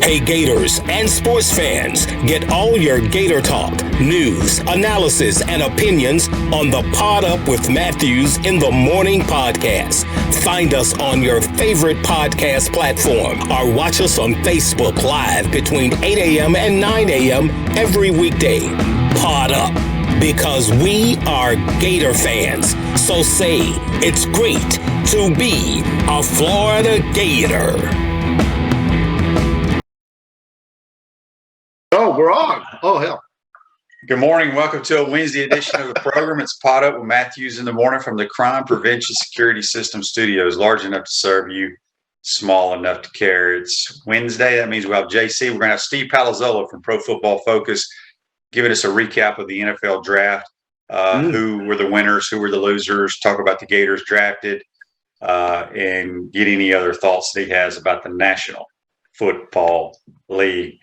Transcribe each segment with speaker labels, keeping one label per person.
Speaker 1: Hey Gators and sports fans, get all your Gator talk, news, analysis, and opinions on the Pod Up with Matthews in the Morning podcast. Find us on your favorite podcast platform or watch us on Facebook Live between 8 a.m. and 9 a.m. every weekday. Pod Up, because we are Gator fans. So say it's great to be a Florida Gator.
Speaker 2: Oh, we're on. Oh, hell.
Speaker 3: Good morning. Welcome to a Wednesday edition of the program. It's Pod Up with Matthews in the morning from the Crime Prevention Security System Studios. Large enough to serve you, small enough to care. It's Wednesday. That means we have JC. We're going to have Steve Palazzolo from Pro Football Focus giving us a recap of the NFL draft. Who were the winners, who were the losers, talk about the Gators drafted, and get any other thoughts that he has about the National Football League.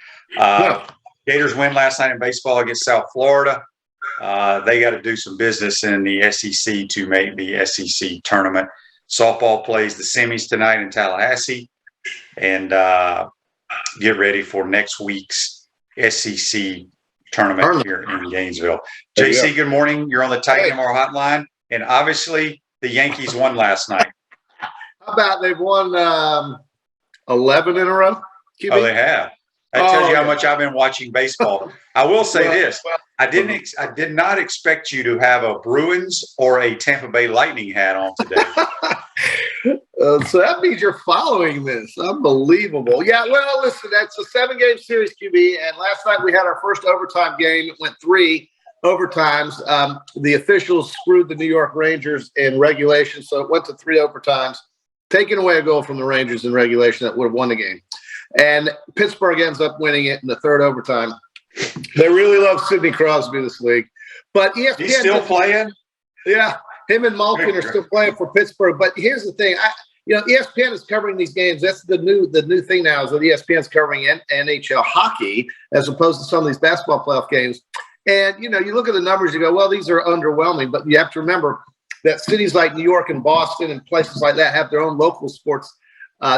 Speaker 3: Gators win last night in baseball against South Florida. They got to do some business in the SEC to make the SEC tournament. Softball plays the semis tonight in Tallahassee, and get ready for next week's SEC tournament here in Gainesville. JC, good morning. You're on the Titan MR hotline, and obviously the Yankees won last night.
Speaker 2: How about they've won 11 in a row? QB?
Speaker 3: Oh, they have. That tells you how much I've been watching baseball. I will say this. I did not expect you to have a Bruins or a Tampa Bay Lightning hat on today.
Speaker 2: So that means you're following this. Unbelievable. Yeah, well, listen, that's a 7-game series, QB, and last night we had our first overtime game. It went 3 overtimes. The officials screwed the New York Rangers in regulation, so it went to 3 overtimes, taking away a goal from the Rangers in regulation that would have won the game. And Pittsburgh ends up winning it in the 3rd overtime. They really love Sidney Crosby this league. But ESPN,
Speaker 3: he's still playing?
Speaker 2: Yeah, him and Malkin are still playing for Pittsburgh. But here's the thing. ESPN is covering these games. That's the new thing now is that ESPN is covering NHL hockey as opposed to some of these basketball playoff games. And, you look at the numbers, you go, well, these are underwhelming. But you have to remember that cities like New York and Boston and places like that have their own local sports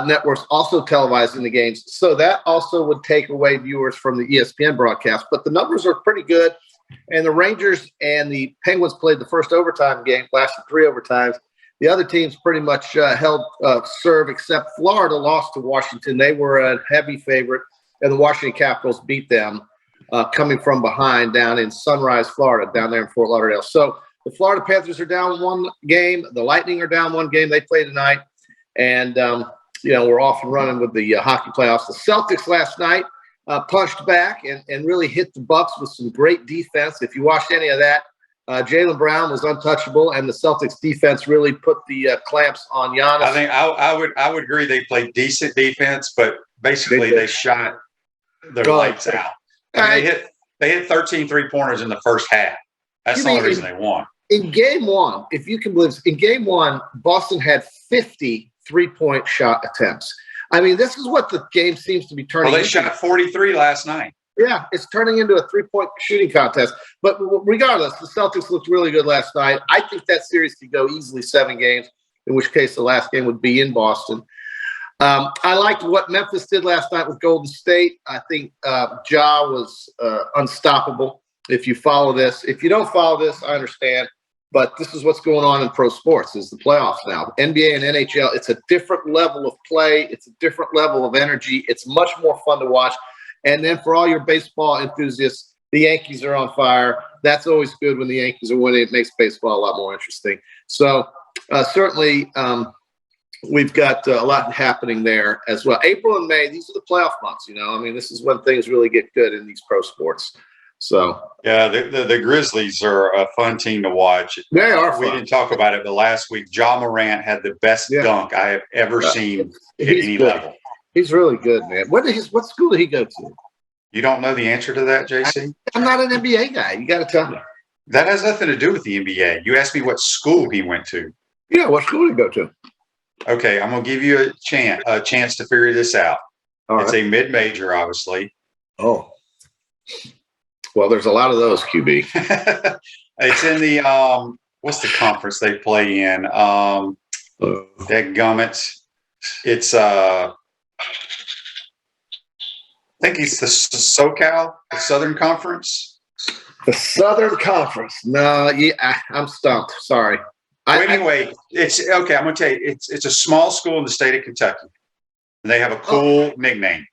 Speaker 2: networks also televising the games. So that also would take away viewers from the ESPN broadcast. But the numbers are pretty good. And the Rangers and the Penguins played the first overtime game, lasted 3 overtimes. The other teams pretty much held serve, except Florida lost to Washington. They were a heavy favorite, and the Washington Capitals beat them coming from behind down in Sunrise, Florida, down there in Fort Lauderdale. So the Florida Panthers are down 1 game. The Lightning are down 1 game. They play tonight. And we're off and running with the hockey playoffs. The Celtics last night punched back and really hit the Bucks with some great defense. If you watched any of that, Jaylen Brown was untouchable, and the Celtics defense really put the clamps on Giannis.
Speaker 3: I think I would agree they played decent defense, but basically they shot their lights out. They hit 13 3-pointers in the first half. That's the only reason they won.
Speaker 2: In game 1, if you can believe this, in game 1, Boston had 50 3-point shot attempts. I mean, this is what the game seems to be turning into.
Speaker 3: Well, they shot 43 last night.
Speaker 2: Yeah, it's turning into a 3-point shooting contest. But regardless, the Celtics looked really good last night. I think that series could go easily 7 games, in which case the last game would be in Boston. I liked what Memphis did last night with Golden State. I think Ja was unstoppable. If you follow this. If you don't follow this, I understand. But this is what's going on in pro sports is the playoffs now. NBA and NHL, it's a different level of play. It's a different level of energy. It's much more fun to watch. And then for all your baseball enthusiasts, the Yankees are on fire. That's always good when the Yankees are winning. It makes baseball a lot more interesting. So certainly we've got a lot happening there as well. April and May, these are the playoff months, this is when things really get good in these pro sports. So
Speaker 3: yeah, the Grizzlies are a fun team to watch.
Speaker 2: They are fun.
Speaker 3: We didn't talk about it, but last week, Ja Morant had the best dunk I have ever seen at any level.
Speaker 2: He's really good, man. What school did he go to?
Speaker 3: You don't know the answer to that, JC?
Speaker 2: I'm not an NBA guy. You got to tell me.
Speaker 3: That has nothing to do with the NBA. You asked me what school he went to.
Speaker 2: Yeah, what school did he go to?
Speaker 3: Okay, I'm going to give you a chance to figure this out. It's a mid-major, obviously.
Speaker 2: Oh. Well, there's a lot of those, QB.
Speaker 3: It's in the what's the conference they play in? That gummits. It's think he's the SoCal, the Southern Conference.
Speaker 2: The Southern Conference. No, I'm stumped. Sorry.
Speaker 3: Anyway, it's okay. I'm going to tell you, it's a small school in the state of Kentucky, and they have a cool nickname.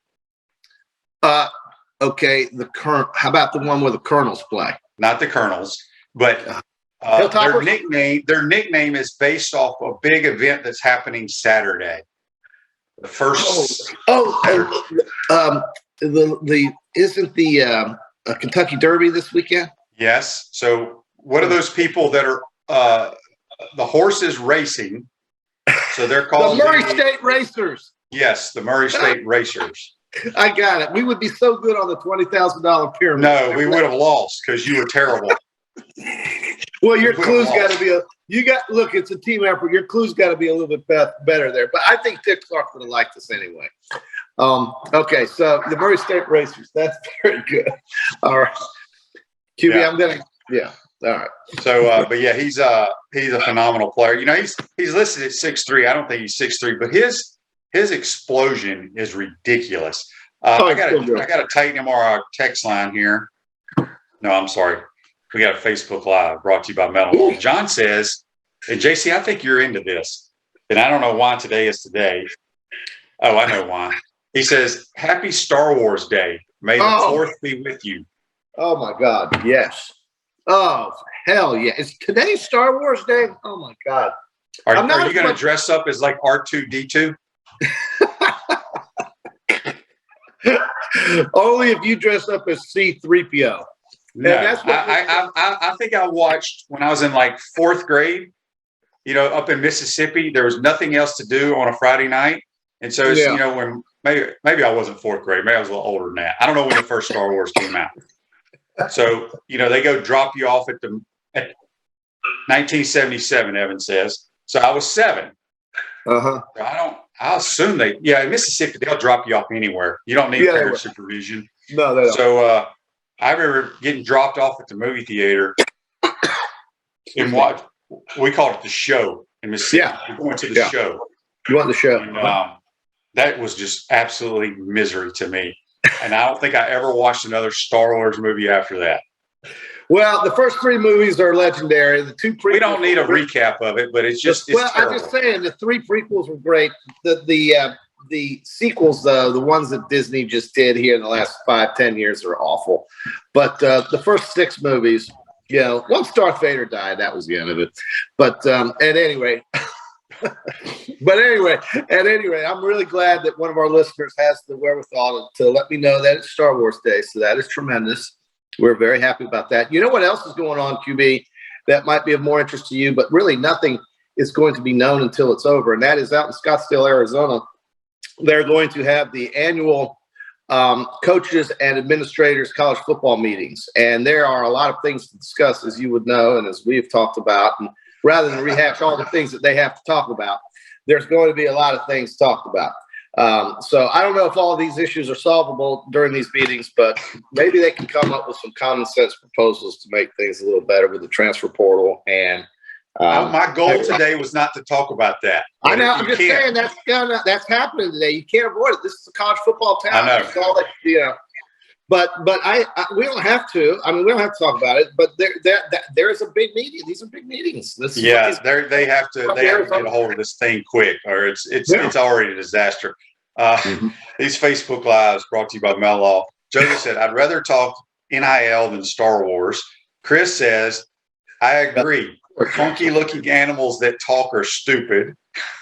Speaker 2: Okay. How about the one where the Colonels play?
Speaker 3: Not the Colonels, but their nickname is based off a big event that's happening Saturday. The first. Isn't the Kentucky Derby this weekend? Yes. So what are those people that are the horses racing? So they're called
Speaker 2: the Murray State Racers.
Speaker 3: Yes, the Murray State Racers.
Speaker 2: I got it. We would be so good on the $20,000 pyramid.
Speaker 3: No, we would have lost because you were terrible.
Speaker 2: Well, your clue's got to be look, it's a team effort. Your clue's got to be a little bit better there. But I think Dick Clark would have liked this anyway. Okay, so the Murray State Racers. That's very good. All right. QB, yeah. All right.
Speaker 3: So, but yeah, he's a phenomenal player. You know, he's listed at 6'3". I don't think he's 6'3", but his explosion is ridiculous. I got a Titan MRI text line here. No, I'm sorry. We got a Facebook Live brought to you by Metal. John says, and JC, I think you're into this, and I don't know why today is today. Oh, I know why. He says, "Happy Star Wars Day. May the 4th be with you."
Speaker 2: Oh my God, yes. Oh hell yeah! Is today Star Wars Day? Oh my God.
Speaker 3: Are you going to dress up as like R2-D2?
Speaker 2: Only if you dress up as C-3PO.
Speaker 3: No, I think I watched when I was in like 4th grade, you know, up in Mississippi. There was nothing else to do on a Friday night. And so, it's, you know, when maybe I wasn't 4th grade, maybe I was a little older than that. I don't know when the first Star Wars came out. So, you know, they go drop you off at 1977, Evan says. So I was 7.
Speaker 2: Uh-huh.
Speaker 3: I'll assume in Mississippi, they'll drop you off anywhere. You don't need parent supervision.
Speaker 2: No, they don't.
Speaker 3: So I remember getting dropped off at the movie theater and we called it the show in Mississippi.
Speaker 2: Yeah.
Speaker 3: We went to the show.
Speaker 2: You want the show?
Speaker 3: And, that was just absolutely misery to me. And I don't think I ever watched another Star Wars movie after that.
Speaker 2: Well, the first 3 movies are legendary. The 2 prequels.
Speaker 3: We don't need a recap of it, but it's terrible.
Speaker 2: I'm just saying the 3 prequels were great. The sequels, though, the ones that Disney just did here in the last 5-10 years are awful. But the first 6 movies, you know, once Darth Vader died, that was the end of it. But at any rate, I'm really glad that one of our listeners has the wherewithal to let me know that it's Star Wars Day. So that is tremendous. We're very happy about that. You know what else is going on, QB, that might be of more interest to you, but really nothing is going to be known until it's over. And that is out in Scottsdale, Arizona. They're going to have the annual coaches and administrators college football meetings. And there are a lot of things to discuss, as you would know, and as we've talked about. And rather than rehash all the things that they have to talk about, there's going to be a lot of things talked about. So I don't know if all of these issues are solvable during these meetings, but maybe they can come up with some common sense proposals to make things a little better with the transfer portal. And
Speaker 3: my goal today was not to talk about that.
Speaker 2: I know. I'm just saying that's happening today. You can't avoid it. This is a college football town.
Speaker 3: I know.
Speaker 2: But we don't have to. I mean, we don't have to talk about it. But there is a big meeting. These are big meetings.
Speaker 3: They have to get a hold of this thing quick, or it's already a disaster. These Facebook Lives brought to you by Mellaw. Jody said, "I'd rather talk NIL than Star Wars." Chris says, "I agree. Funky looking animals that talk are stupid."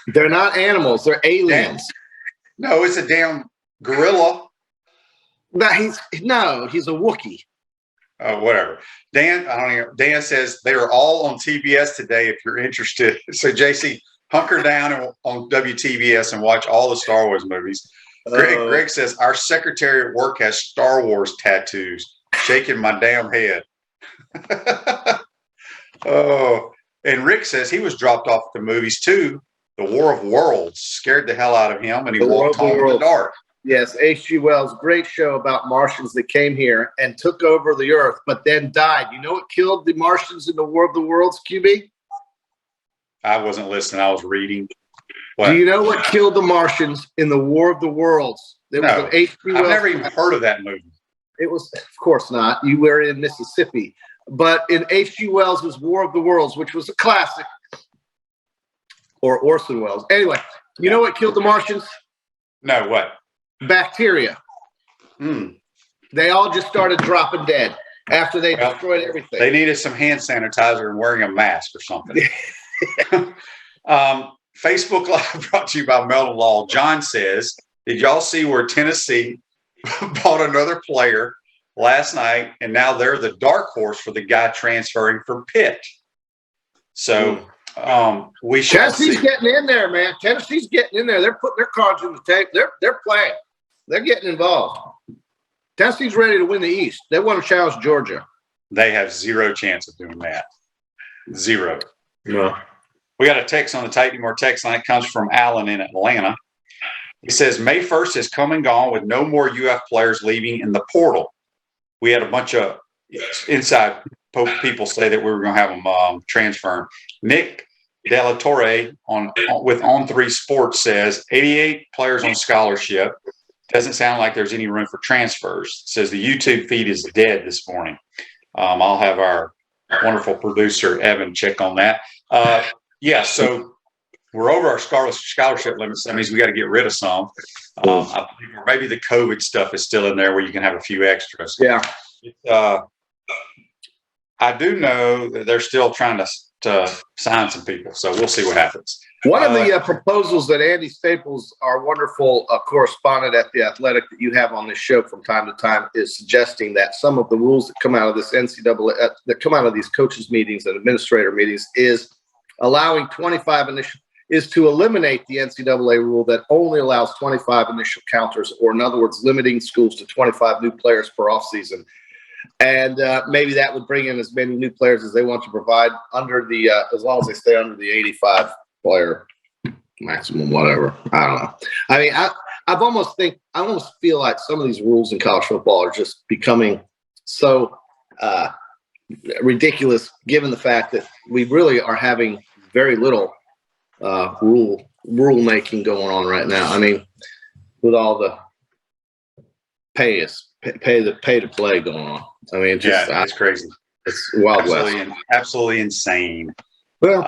Speaker 2: They're not animals. They're aliens.
Speaker 3: No, it's a damn gorilla.
Speaker 2: He's a Wookiee.
Speaker 3: Whatever. Dan says they are all on TBS today if you're interested. So JC, hunker down on WTBS and watch all the Star Wars movies. Greg says our secretary at work has Star Wars tattoos. Shaking my damn head. Oh, and Rick says he was dropped off at the movies too. The War of Worlds scared the hell out of him, and he walked home in the dark.
Speaker 2: Yes, H.G. Wells, great show about Martians that came here and took over the Earth, but then died. You know what killed the Martians in the War of the Worlds, QB?
Speaker 3: I wasn't listening. I was reading. What?
Speaker 2: Do you know what killed the Martians in the War of the Worlds? There
Speaker 3: No,
Speaker 2: was an H.G. Wells.
Speaker 3: I've never even heard of that movie.
Speaker 2: It was, of course not. You were in Mississippi. But in H.G. Wells' War of the Worlds, which was a classic, or Orson Welles. Anyway, you know what killed the Martians?
Speaker 3: No, what?
Speaker 2: Bacteria. They all just started dropping dead after they destroyed everything.
Speaker 3: They needed some hand sanitizer and wearing a mask or something. Facebook Live brought to you by Melon Law. John says, did y'all see where Tennessee bought another player last night, and now they're the dark horse for the guy transferring from Pitt? So we shall
Speaker 2: Tennessee's
Speaker 3: see.
Speaker 2: getting in there, man. Tennessee's getting in there. They're putting their cards on the table. They're playing. They're getting involved. Tennessee's ready to win the East. They want to challenge Georgia.
Speaker 3: They have zero chance of doing that. Zero.
Speaker 2: No.
Speaker 3: We got a text on the Titan More text line. It comes from Alan in Atlanta. He says, May 1st has come and gone with no more UF players leaving in the portal. We had a bunch of inside people say that we were going to have them transferring. Nick Delatorre with On3 Sports says 88 players on scholarship. Doesn't sound like there's any room for transfers. Says the YouTube feed is dead this morning. I'll have our wonderful producer Evan check on that. So we're over our scholarship limits. That means we got to get rid of some. I believe maybe the COVID stuff is still in there where you can have a few extras.
Speaker 2: Yeah.
Speaker 3: I do know that they're still trying to sign some people, so we'll see what happens.
Speaker 2: One of the proposals that Andy Staples, our wonderful correspondent at The Athletic that you have on this show from time to time, is suggesting that some of the rules that come out of this NCAA, that come out of these coaches' meetings and administrator meetings, is allowing 25 initial, is to eliminate the NCAA rule that only allows 25 initial counters, or in other words, limiting schools to 25 new players per offseason. And maybe that would bring in as many new players as they want to provide under the, as long as they stay under the 85 player maximum, whatever. I don't know. I mean, I almost feel like some of these rules in college football are just becoming so ridiculous, given the fact that we really are having very little rule making going on right now. I mean, with all the pay to play going on. I mean,
Speaker 3: it's crazy.
Speaker 2: It's Wild West.
Speaker 3: Absolutely insane.
Speaker 2: Well,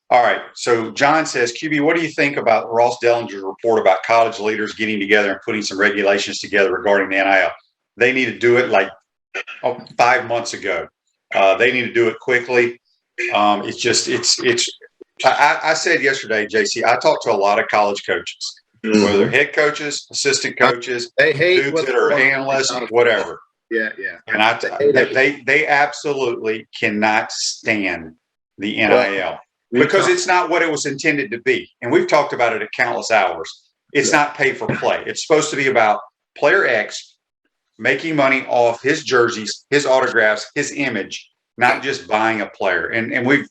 Speaker 3: all right. So John says, QB, what do you think about Ross Dellinger's report about college leaders getting together and putting some regulations together regarding the NIL? They need to do it like 5 months ago. They need to do it quickly. I said yesterday, JC, I talked to a lot of college coaches, whether they're head coaches, assistant coaches,
Speaker 2: they hate
Speaker 3: dudes that are analysts, whatever.
Speaker 2: Yeah.
Speaker 3: And they absolutely cannot stand the NIL. Because it's not what it was intended to be. And we've talked about it at countless hours. It's not pay for play. It's supposed to be about player X making money off his jerseys, his autographs, his image, not just buying a player. And we've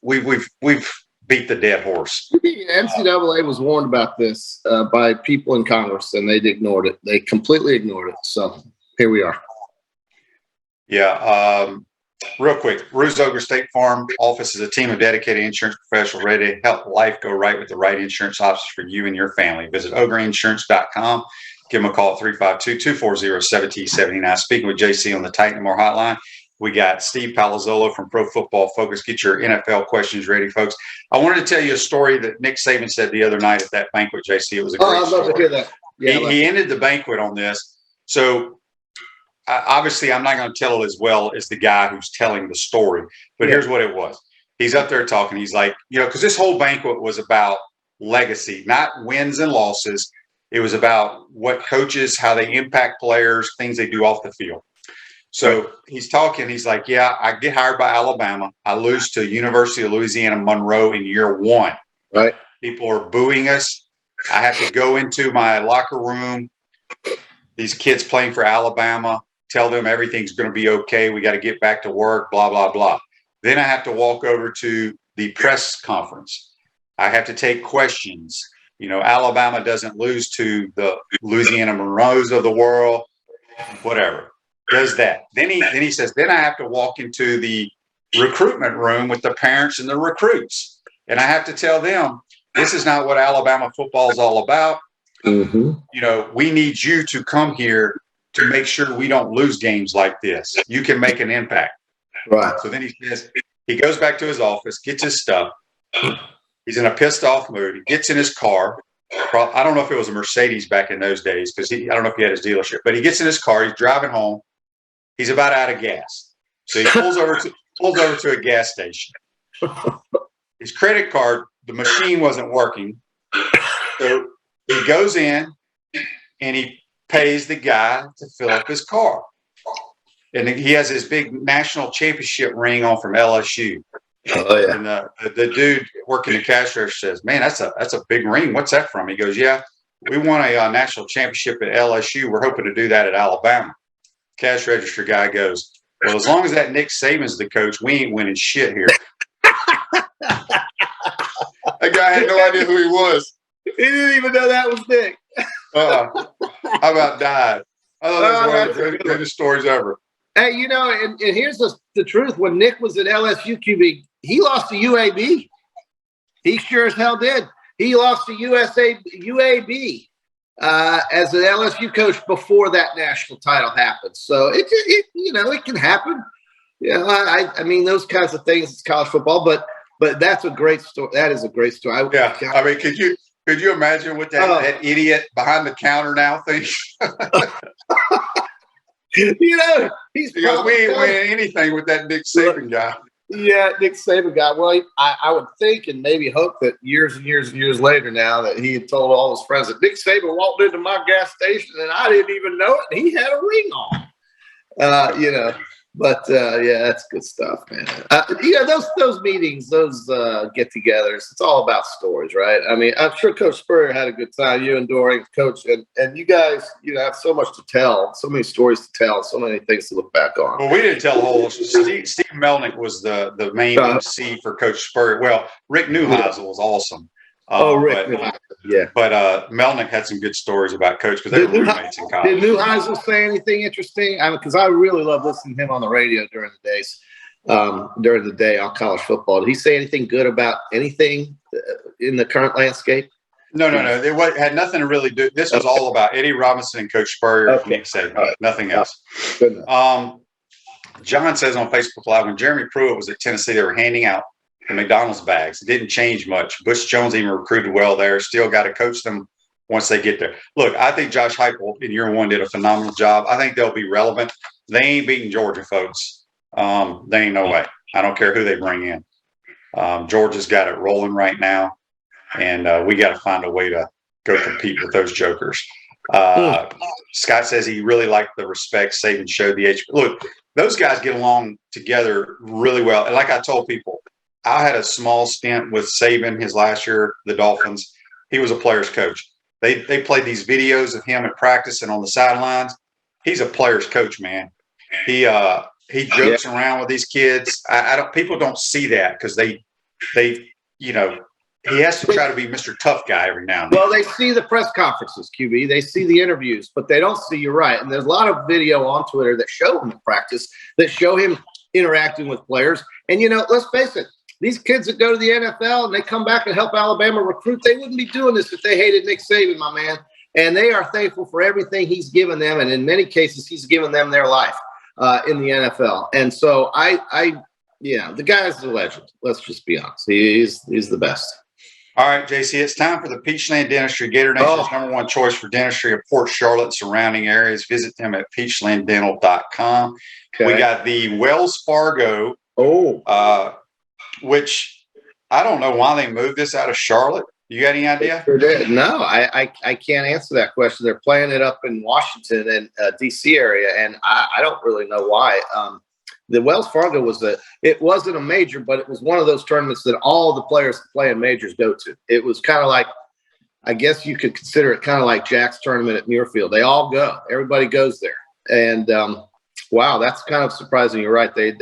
Speaker 3: beat the dead horse.
Speaker 2: The NCAA was warned about this by people in Congress, and they ignored it. They completely ignored it. So here we are.
Speaker 3: Yeah. Real quick, Ruse Ogre State Farm office is a team of dedicated insurance professionals ready to help life go right with the right insurance options for you and your family. Visit ogreinsurance.com. Give them a call at 352-240-1779. Speaking with JC on the Titan More hotline, we got Steve Palazzolo from Pro Football Focus. Get your NFL questions ready, folks. I wanted to tell you a story that Nick Saban said the other night at that banquet, JC. It was a great story.
Speaker 2: I'd love to hear that. Yeah,
Speaker 3: he ended the banquet on this. So obviously, I'm not going to tell it as well as the guy who's telling the story, but here's what it was. He's up there talking. He's like, because this whole banquet was about legacy, not wins and losses. It was about what coaches, how they impact players, things they do off the field. So he's talking. He's like, I get hired by Alabama. I lose to University of Louisiana Monroe in year one.
Speaker 2: Right.
Speaker 3: People are booing us. I have to go into my locker room. These kids playing for Alabama, tell them everything's going to be okay. We got to get back to work, blah, blah, blah. Then I have to walk over to the press conference. I have to take questions. Alabama doesn't lose to the Louisiana Monroes of the world, whatever. Does that. Then he says, then I have to walk into the recruitment room with the parents and the recruits. And I have to tell them, this is not what Alabama football is all about. We need you to come here to make sure we don't lose games like this. You can make an impact.
Speaker 2: Right.
Speaker 3: So then he goes back to his office, gets his stuff. He's in a pissed off mood. He gets in his car. I don't know if it was a Mercedes back in those days because I don't know if he had his dealership, but he gets in his car. He's driving home. He's about out of gas. So he pulls over to a gas station. His credit card, the machine wasn't working. So he goes in and he pays the guy to fill up his car. And he has his big national championship ring on from LSU.
Speaker 2: Oh, yeah.
Speaker 3: And the dude working the cash register says, "Man, that's a big ring. What's that from?" He goes, "Yeah, we won a national championship at LSU. We're hoping to do that at Alabama." Cash register guy goes, "Well, as long as that Nick Saban's the coach, we ain't winning shit here." That guy had no idea who he was.
Speaker 2: He didn't even know that was Nick.
Speaker 3: I about died. I thought that was one of the greatest stories ever.
Speaker 2: Hey, and here's the truth. When Nick was at LSU QB, he lost to UAB. He sure as hell did. He lost to UAB as an LSU coach before that national title happened. So it can happen. I mean, those kinds of things. It's college football, but that's a great story. That is a great story.
Speaker 3: I mean, could you imagine what that idiot behind the counter now thinks?
Speaker 2: He's
Speaker 3: because we ain't winning anything with that Nick Saban guy.
Speaker 2: Yeah, Nick Saban guy. Well, I would think and maybe hope that years and years and years later now that he had told all his friends that Nick Saban walked into my gas station and I didn't even know it and he had a ring on. But that's good stuff, man. Those meetings, those get-togethers, it's all about stories, right? I mean, I'm sure Coach Spurrier had a good time. You and Doring, Coach, and you guys, have so much to tell, so many stories to tell, so many things to look back on.
Speaker 3: Well, we didn't tell the whole. Steve Melnick was the main MC for Coach Spurrier. Well, Rick Neuheisel was awesome.
Speaker 2: Rick.
Speaker 3: But Melnick had some good stories about Coach because they were roommates in college.
Speaker 2: Did Neuheisel say anything interesting? Because I really love listening to him on the radio during the day on college football. Did he say anything good about anything in the current landscape?
Speaker 3: No. It had nothing to really do. This was all about Eddie Robinson and Coach Spurrier.
Speaker 2: Okay.
Speaker 3: Nick Saban, nothing else.
Speaker 2: Good enough.
Speaker 3: John says on Facebook Live, when Jeremy Pruitt was at Tennessee, they were handing out the McDonald's bags. It didn't change much. Bush Jones even recruited well there. Still got to coach them once they get there. Look, I think Josh Heupel in year one did a phenomenal job. I think they'll be relevant. They ain't beating Georgia, folks. They ain't no way. I don't care who they bring in. Georgia's got it rolling right now, and we got to find a way to go compete with those jokers. Scott says he really liked the respect Saban showed the age. Look, those guys get along together really well. And like I told people, I had a small stint with Saban his last year, the Dolphins. He was a player's coach. They played these videos of him at practice and on the sidelines. He's a player's coach, man. He jokes around with these kids. People don't see that because they he has to try to be Mr. Tough Guy every now and then.
Speaker 2: Well, they see the press conferences, QB. They see the interviews, but they don't see, you're right. And there's a lot of video on Twitter that show him in practice, that show him interacting with players. And, let's face it, these kids that go to the NFL and they come back and help Alabama recruit, they wouldn't be doing this if they hated Nick Saban, my man. And they are thankful for everything he's given them. And in many cases, he's given them their life in the NFL. And so the guy's a legend. Let's just be honest. He's the best.
Speaker 3: All right, JC, it's time for the Peachland Dentistry, Gator Nation's number one choice for dentistry of Port Charlotte and surrounding areas. Visit them at peachlanddental.com. Okay. We got the Wells Fargo, which I don't know why they moved this out of Charlotte. You got any idea?
Speaker 2: Sure did. No, I can't answer that question. They're playing it up in Washington and D.C. area, and I don't really know why. The Wells Fargo it wasn't a major, but it was one of those tournaments that all the players that play in majors go to. It was kind of like, I guess you could consider it kind of like Jack's tournament at Muirfield. They all go. Everybody goes there. And wow, that's kind of surprising. You're right. They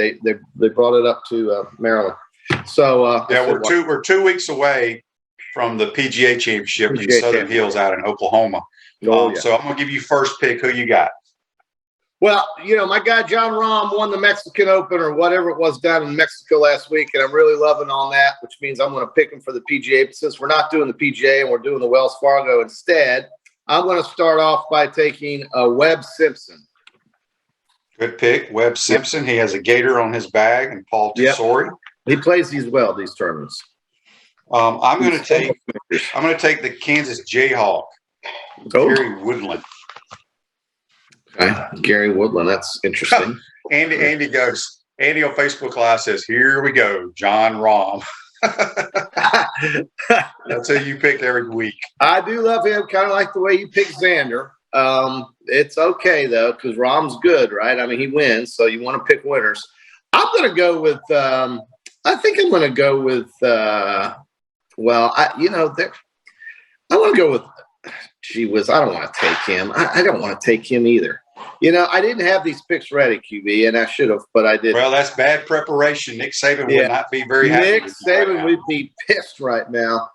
Speaker 2: brought it up to Maryland. So
Speaker 3: we're 2 weeks away from the PGA Championship in Southern Hills out in Oklahoma. So I'm going to give you first pick. Who you got?
Speaker 2: Well, my guy John Rahm won the Mexican Open or whatever it was down in Mexico last week, and I'm really loving on that, which means I'm going to pick him for the PGA. But since we're not doing the PGA and we're doing the Wells Fargo instead, I'm going to start off by taking Webb Simpson.
Speaker 3: Good pick, Webb Simpson. He has a gator on his bag, and Paul Tesori.
Speaker 2: He plays these well, these tournaments.
Speaker 3: I'm going to take the Kansas Jayhawk, Gary Woodland.
Speaker 2: Okay, Gary Woodland. That's interesting.
Speaker 3: Andy on Facebook Live says, "Here we go, John Rahm." That's who you pick every week.
Speaker 2: I do love him. Kind of like the way you pick Xander. It's okay though, because Rahm's good, right? I mean, he wins, so you want to pick winners. I'm going to go with. I think I'm going to go with. I want to go with. Gee whiz, I don't want to take him. I don't want to take him either. I didn't have these picks ready, QB, and I should have, but I didn't.
Speaker 3: Well, that's bad preparation. Nick Saban would not be very happy.
Speaker 2: Nick Saban would be pissed right now.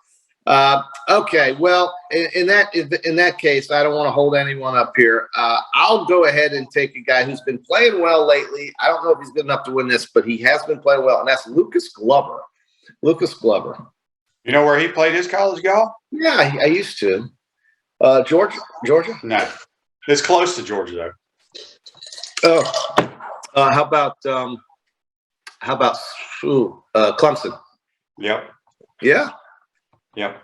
Speaker 2: Okay, well, in that case, I don't want to hold anyone up here. I'll go ahead and take a guy who's been playing well lately. I don't know if he's good enough to win this, but he has been playing well, and that's Lucas Glover. Lucas Glover.
Speaker 3: You know where he played his college golf?
Speaker 2: Yeah, I used to. Georgia?
Speaker 3: No. It's close to Georgia, though.
Speaker 2: Oh, how about Clemson?
Speaker 3: Yep.
Speaker 2: Yeah.
Speaker 3: Yep.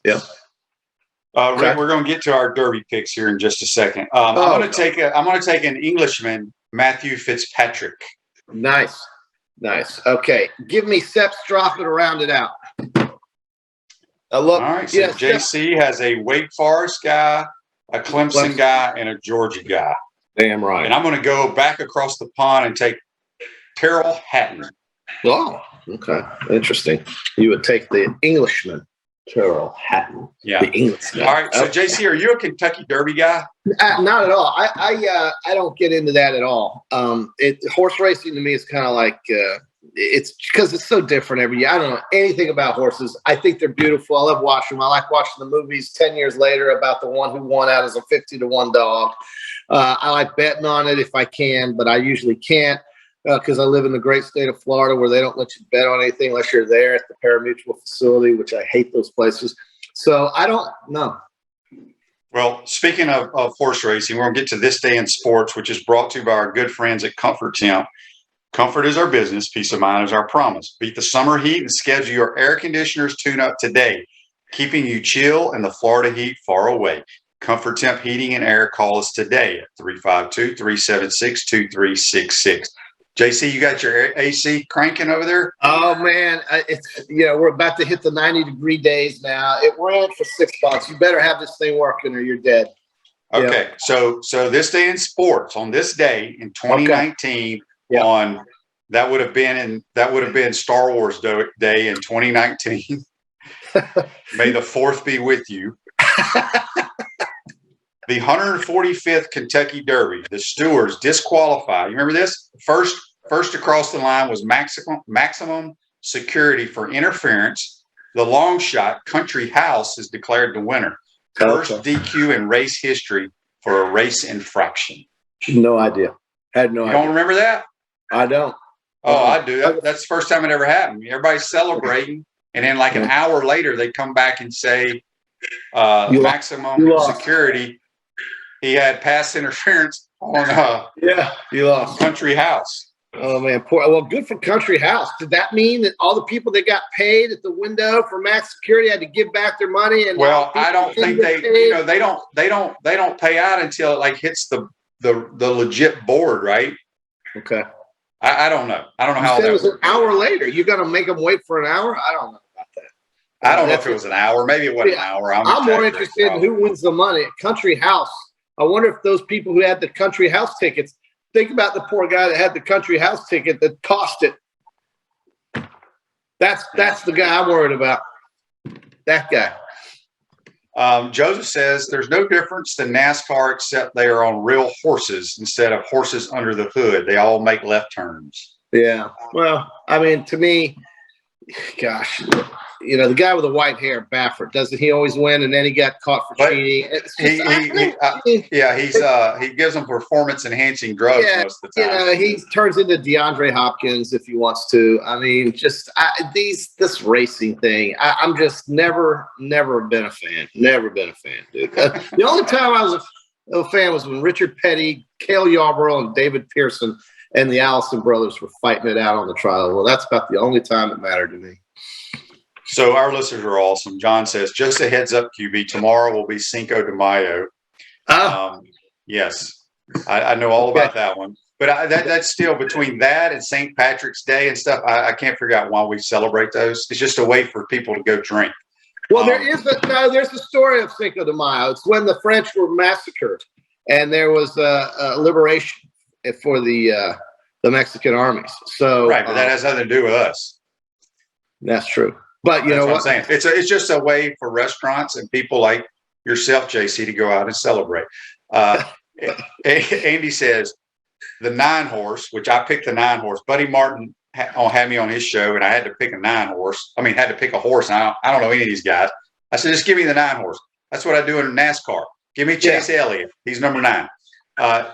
Speaker 2: Yep.
Speaker 3: Rick, we're going to get to our Derby picks here in just a second. I'm going to take an Englishman, Matthew Fitzpatrick.
Speaker 2: Nice. Okay, give me Sepp Straka to round it out.
Speaker 3: All right. So JC has a Wake Forest guy, a Clemson guy, and a Georgia guy.
Speaker 2: Damn right.
Speaker 3: And I'm going to go back across the pond and take Terrell Hatton.
Speaker 2: Oh, okay. Interesting. You would take the Englishman, Terrell Hatton.
Speaker 3: Yeah.
Speaker 2: The Englishman.
Speaker 3: All right. So, JC, are you a Kentucky Derby guy?
Speaker 2: Not at all. I don't get into that at all. Horse racing to me is kind of like it's because it's so different every year. I don't know anything about horses. I think they're beautiful. I love watching them. I like watching the movies 10 years later about the one who won out as a 50-1 dog. I like betting on it if I can, but I usually can't because I live in the great state of Florida where they don't let you bet on anything unless you're there at the pari-mutuel facility, which I hate those places. So I don't know.
Speaker 3: Well, speaking of horse racing, we're going to get to This Day in Sports, which is brought to you by our good friends at Comfort Temp. Comfort is our business. Peace of mind is our promise. Beat the summer heat and schedule your air conditioner's tune-up today, keeping you chill and the Florida heat far away. Comfort Temp Heating and Air. Call us today at 352-376-2366. JC, you got your AC cranking over there?
Speaker 2: Oh man, we're about to hit the 90-degree days now. It ran for $6. You better have this thing working or you're dead.
Speaker 3: Okay, so This Day in Sports on this day in 2019 that would have been Star Wars Day in 2019. May the 4th be with you. The 145th Kentucky Derby, the stewards disqualified. You remember this? First across the line was maximum security for interference. The long shot, Country House, is declared the winner. First DQ in race history for a race infraction.
Speaker 2: No idea. Had no idea.
Speaker 3: You don't remember that?
Speaker 2: I don't.
Speaker 3: Oh, I do. That's the first time it ever happened. Everybody's celebrating, and then like an hour later, they come back and say maximum security. He had pass interference on
Speaker 2: you lost.
Speaker 3: Country House.
Speaker 2: Oh man, poor. Well, good for Country House. Did that mean that all the people that got paid at the window for max security had to give back their money? And
Speaker 3: I don't think they don't pay out until it like hits the legit board, right?
Speaker 2: Okay.
Speaker 3: I don't know. I don't know how that
Speaker 2: was an hour later. You're gonna make them wait for an hour? I don't know about that.
Speaker 3: I don't know if it was an hour. Maybe it wasn't an hour.
Speaker 2: I'm more interested in who wins the money at Country House. I wonder if those people who had the Country House tickets. Think about the poor guy that had the Country House ticket that cost it. That's the guy I'm worried about. That guy.
Speaker 3: Joseph says there's no difference than NASCAR except they are on real horses instead of horses under the hood. They all make left turns.
Speaker 2: Yeah. Well, I mean, to me, gosh, the guy with the white hair, Baffert, doesn't he always win? And then he got caught for cheating.
Speaker 3: He gives them performance enhancing drugs most of the time.
Speaker 2: He turns into DeAndre Hopkins if he wants to. I mean, this racing thing. I'm just never been a fan. Never been a fan, dude. The only time I was a fan was when Richard Petty, Cale Yarborough, and David Pearson and the Allison brothers were fighting it out on the trial. Well, that's about the only time it mattered to me.
Speaker 3: So our listeners are awesome. John says, just a heads up, QB, tomorrow will be Cinco de Mayo. Yes, I know all about that one. But that's still between that and St. Patrick's Day and stuff. I can't figure out why we celebrate those. It's just a way for people to go drink.
Speaker 2: Well, there's a story of Cinco de Mayo. It's when the French were massacred and there was a liberation for the Mexican armies. So
Speaker 3: right, but that has nothing to do with us.
Speaker 2: That's true. But you know what
Speaker 3: I'm saying? It's just a way for restaurants and people like yourself, JC, to go out and celebrate. Andy says the 9-horse, which I picked the 9-horse. Buddy Martin had me on his show, and I had to pick a 9-horse. I mean, had to pick a horse. And I don't know any of these guys. I said, just give me the 9-horse. That's what I do in NASCAR. Give me Chase Elliott. He's number 9.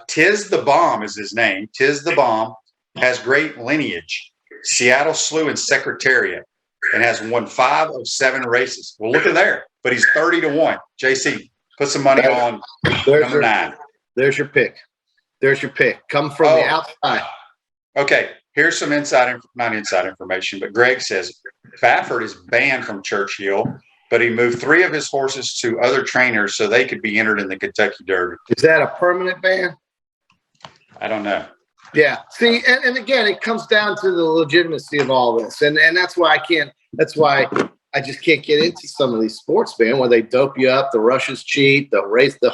Speaker 3: Tiz the Bomb is his name. Tiz the Bomb has great lineage. Seattle Slew and Secretariat, and has won 5 of 7 races. Well, look at there. But he's 30-1. JC, put some money on number 9.
Speaker 2: There's your pick. Come from the outside.
Speaker 3: Okay. Here's some not inside information, but Greg says Baffert is banned from Churchill, but he moved 3 of his horses to other trainers so they could be entered in the Kentucky Derby.
Speaker 2: Is that a permanent ban?
Speaker 3: I don't know.
Speaker 2: Yeah. See, and again, it comes down to the legitimacy of all this. And that's why I just can't get into some of these sports, man, where they dope you up, the rushes cheat, the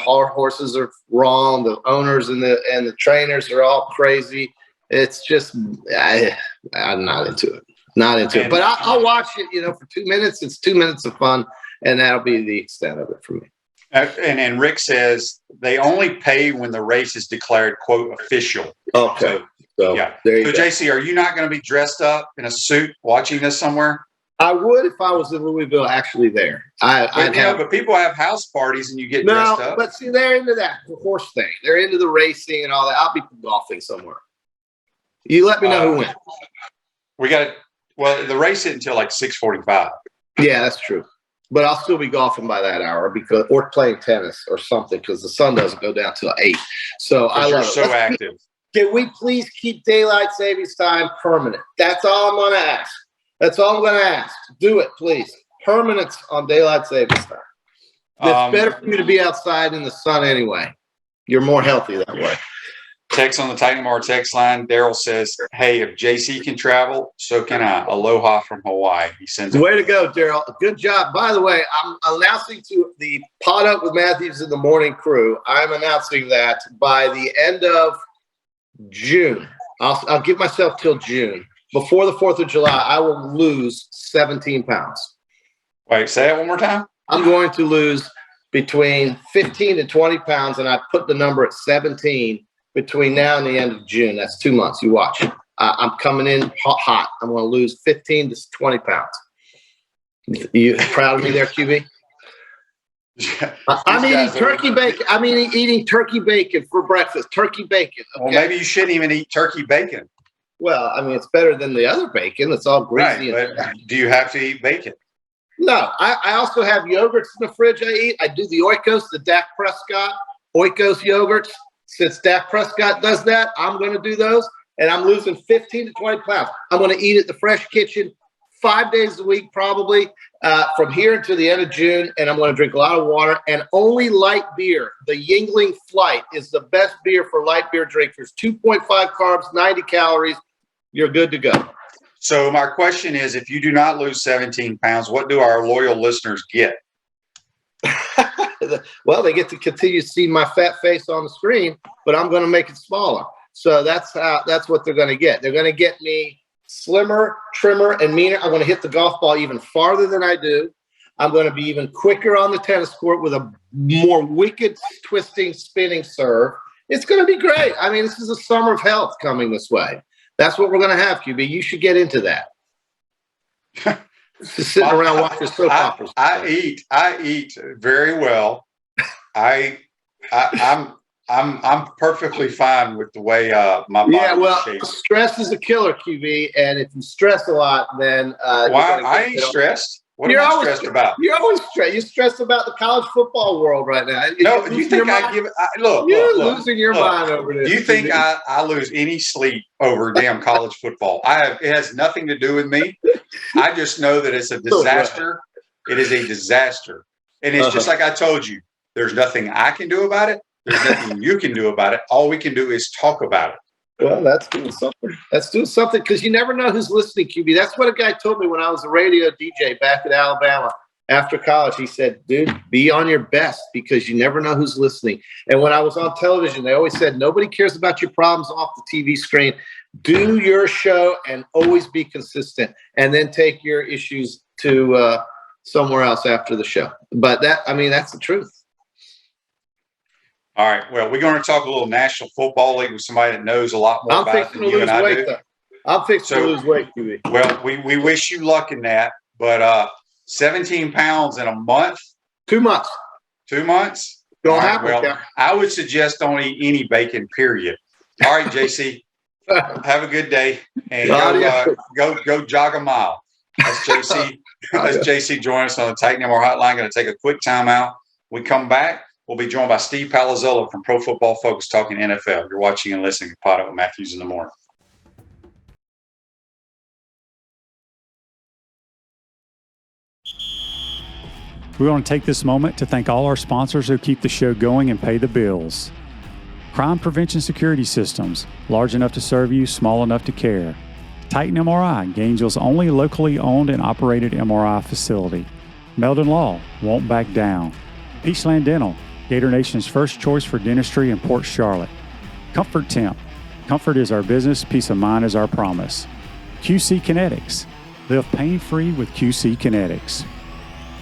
Speaker 2: horses are wrong, the owners and the trainers are all crazy. It's just I'm not into it. But I'll watch it, for 2 minutes. It's 2 minutes of fun, and that'll be the extent of it for me.
Speaker 3: And Rick says they only pay when the race is declared, quote, official.
Speaker 2: Okay. So
Speaker 3: yeah.
Speaker 2: There you
Speaker 3: go. JC, are you not going to be dressed up in a suit watching this somewhere?
Speaker 2: I would if I was in Louisville actually there.
Speaker 3: But people have house parties and you get dressed up.
Speaker 2: But see, they're into that horse thing. They're into the racing and all that. I'll be golfing somewhere. You let me know who wins.
Speaker 3: The race isn't until like 6:45.
Speaker 2: Yeah, that's true. But I'll still be golfing by that hour or playing tennis or something because the sun doesn't go down till 8. So I love it.
Speaker 3: So active.
Speaker 2: Can we please keep daylight savings time permanent? That's all I'm going to ask. Do it, please. Permanence on daylight savings time. It's better for you to be outside in the sun anyway. You're more healthy that way.
Speaker 3: Text on the Titan Mar text line. Daryl says, hey, if JC can travel, so can I. Aloha from Hawaii. He sends
Speaker 2: way to go, Daryl. Good job. By the way, I'm announcing to the Pot Up with Matthews in the Morning crew, I'm announcing that by the end of June, I'll give myself till June. Before the 4th of July, I will lose 17 pounds.
Speaker 3: Wait, say that one more time.
Speaker 2: I'm going to lose between 15 to 20 pounds, and I put the number at 17 between now and the end of June. That's 2 months. You watch. I'm coming in hot. I'm going to lose 15 to 20 pounds. You proud of me there, QB? I'm eating turkey bacon. Eating turkey bacon for breakfast. Turkey bacon. Okay?
Speaker 3: Well, maybe you shouldn't even eat turkey bacon.
Speaker 2: Well, it's better than the other bacon. It's all greasy.
Speaker 3: Right, but do you have to eat bacon?
Speaker 2: No. I also have yogurts in the fridge I eat. I do the Oikos, the Dak Prescott Oikos yogurts. Since Dak Prescott does that, I'm going to do those, and I'm losing 15 to 20 pounds. I'm going to eat at the Fresh Kitchen 5 days a week probably from here until the end of June, and I'm going to drink a lot of water and only light beer. The Yingling Flight is the best beer for light beer drinkers. 2.5 carbs, 90 calories. You're good to go.
Speaker 3: So my question is, if you do not lose 17 pounds, what do our loyal listeners get?
Speaker 2: Well, they get to continue to see my fat face on the screen, but I'm going to make it smaller. So that's what they're going to get. They're going to get me slimmer, trimmer, and meaner. I'm going to hit the golf ball even farther than I do. I'm going to be even quicker on the tennis court with a more wicked, twisting, spinning serve. It's going to be great. This is a summer of health coming this way. That's what we're going to have, QB. You should get into that. Just sitting around watching soap operas.
Speaker 3: I eat very well. I'm perfectly fine with the way my body is shaped.
Speaker 2: Stress is a killer, QB, and if you stress a lot, then
Speaker 3: I ain't stressed. What am I stressed about?
Speaker 2: You're always stressed. You're stressed about the college football world right now.
Speaker 3: No, do you think I give it? Look,
Speaker 2: losing your mind over this.
Speaker 3: Do you think I lose any sleep over damn college football? It has nothing to do with me. I just know that it's a disaster. It is a disaster, and it's just like I told you. There's nothing I can do about it. There's nothing you can do about it. All we can do is talk about it.
Speaker 2: Well, that's doing something. That's doing something because you never know who's listening, QB. That's what a guy told me when I was a radio DJ back in Alabama after college. He said, dude, be on your best because you never know who's listening. And when I was on television, they always said, nobody cares about your problems off the TV screen. Do your show and always be consistent and then take your issues to somewhere else after the show. But that's the truth.
Speaker 3: All right. Well, we're going to talk a little National Football League with somebody that knows a lot more about it than you and I do.
Speaker 2: I'm fixing to lose weight, QB.
Speaker 3: Well, we wish you luck in that. But 17 pounds in a month?
Speaker 2: 2 months.
Speaker 3: 2 months?
Speaker 2: Don't happen.
Speaker 3: Well, I would suggest don't eat any bacon, period. All right, JC. Have a good day. And go jog a mile. That's JC. That's JC joining us on the Titan MR Hotline. Going to take a quick timeout. We come back. We'll be joined by Steve Palazzolo from Pro Football Focus talking NFL. You're watching and listening to Pot Up with Matthews in the Morning.
Speaker 4: We want to take this moment to thank all our sponsors who keep the show going and pay the bills. Crime Prevention Security Systems, large enough to serve you, small enough to care. Titan MRI, Gainesville's only locally owned and operated MRI facility. Meldon Law, won't back down. Peachland Dental, Gator Nation's first choice for dentistry in Port Charlotte. Comfort Temp. Comfort is our business, peace of mind is our promise. QC Kinetics. Live pain-free with QC Kinetics.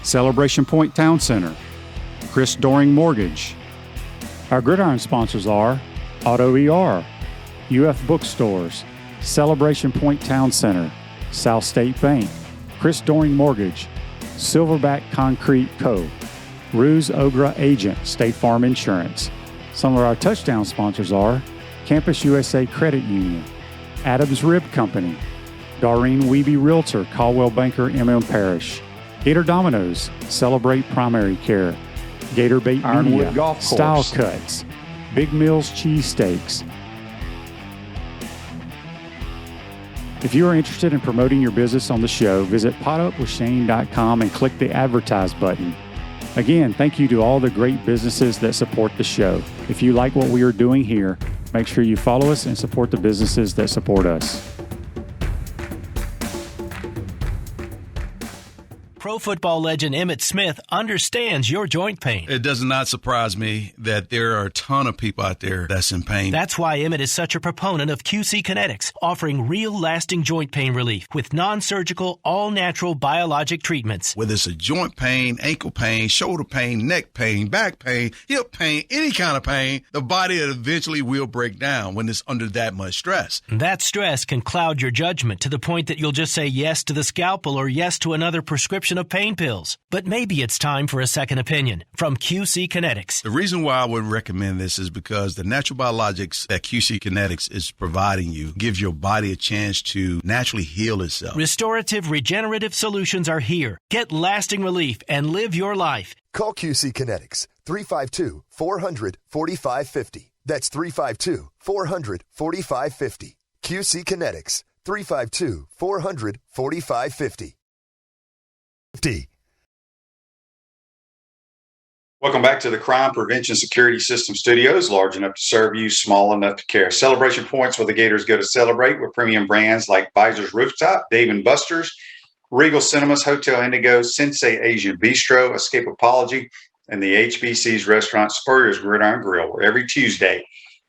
Speaker 4: Celebration Point Town Center. Chris Doring Mortgage. Our Gridiron sponsors are Auto ER, UF Bookstores, Celebration Point Town Center, South State Bank, Chris Doring Mortgage, Silverback Concrete Co., Ruse Ogra Agent, State Farm Insurance. Some of our touchdown sponsors are Campus USA Credit Union, Adams Rib Company, Doreen Weeby Realtor, Caldwell Banker, MM Parish, Gator Dominoes, Celebrate Primary Care, Gator Bait
Speaker 5: Ironwood
Speaker 4: Media,
Speaker 5: Golf Course,
Speaker 4: Style Cuts, Big Mills Cheesesteaks. If you are interested in promoting your business on the show, visit potupwithshane.com and click the Advertise button. Again, thank you to all the great businesses that support the show. If you like what we are doing here, make sure you follow us and support the businesses that support us.
Speaker 6: Pro football legend Emmitt Smith understands your joint pain.
Speaker 7: It does not surprise me that there are a ton of people out there that's in pain.
Speaker 6: That's why Emmitt is such a proponent of QC Kinetics, offering real lasting joint pain relief with non-surgical, all-natural biologic treatments.
Speaker 7: Whether it's a joint pain, ankle pain, shoulder pain, neck pain, back pain, hip pain, any kind of pain, the body eventually will break down when it's under that much stress.
Speaker 6: That stress can cloud your judgment to the point that you'll just say yes to the scalpel or yes to another prescription of pain pills. But maybe it's time for a second opinion from QC Kinetics.
Speaker 7: The reason why I would recommend this is because the natural biologics that QC Kinetics is providing you gives your body a chance to naturally heal itself.
Speaker 6: Restorative, regenerative solutions are here. Get lasting relief and live your life.
Speaker 8: Call QC Kinetics 352-400-4550. That's 352-400-4550. QC Kinetics 352-400-4550.
Speaker 3: Welcome back to the Crime Prevention Security System Studios, large enough to serve you, small enough to care. Celebration Points where the Gators go to celebrate with premium brands like Visor's Rooftop, Dave & Buster's, Regal Cinemas, Hotel Indigo, Sensei Asian Bistro, Escapeology, and the HBC's restaurant Spurrier's Gridiron Grill, where every Tuesday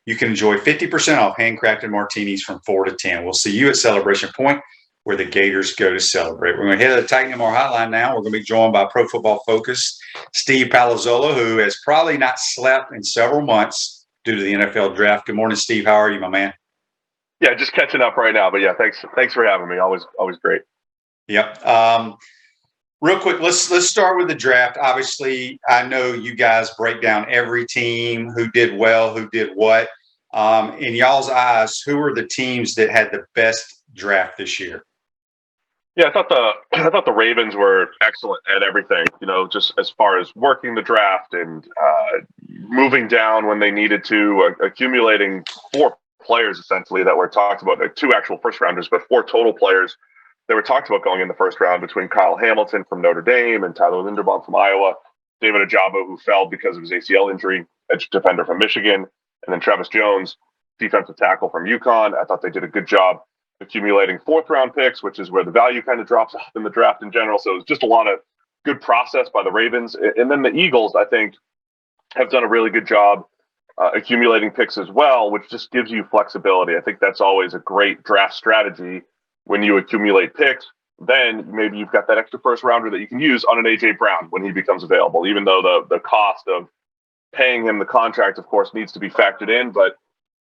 Speaker 3: you can enjoy 50% off handcrafted martinis from 4 to 10. We'll see you at Celebration Point, where the Gators go to celebrate. We're going to head to the Titan MR Hotline now. We're going to be joined by Pro Football Focus Steve Palazzolo, who has probably not slept in several months due to the NFL draft. Good morning, Steve. How are you, my man?
Speaker 9: Yeah, just catching up right now. But yeah, thanks for having me. Always great.
Speaker 3: Yep. Real quick, let's start with the draft. Obviously, I know you guys break down every team, who did well, who did what. In y'all's eyes, who are the teams that had the best draft this year?
Speaker 5: Yeah, I thought the Ravens were excellent at everything. Just as far as working the draft and moving down when they needed to, accumulating 4 players essentially that were talked about, like 2 actual first rounders, but 4 total players that were talked about going in the first round between Kyle Hamilton from Notre Dame and Tyler Linderbaum from Iowa, David Ojabo, who fell because of his ACL injury, edge defender from Michigan, and then Travis Jones, defensive tackle from UConn. I thought they did a good job accumulating 4th round picks, which is where the value kind of drops off in the draft in general. So it was just a lot of good process by the Ravens. And then the Eagles, I think, have done a really good job accumulating picks as well, which just gives you flexibility. I think that's always a great draft strategy. When you accumulate picks, then maybe you've got that extra first rounder that you can use on an A.J. Brown when he becomes available, even though the cost of paying him the contract, of course, needs to be factored in. But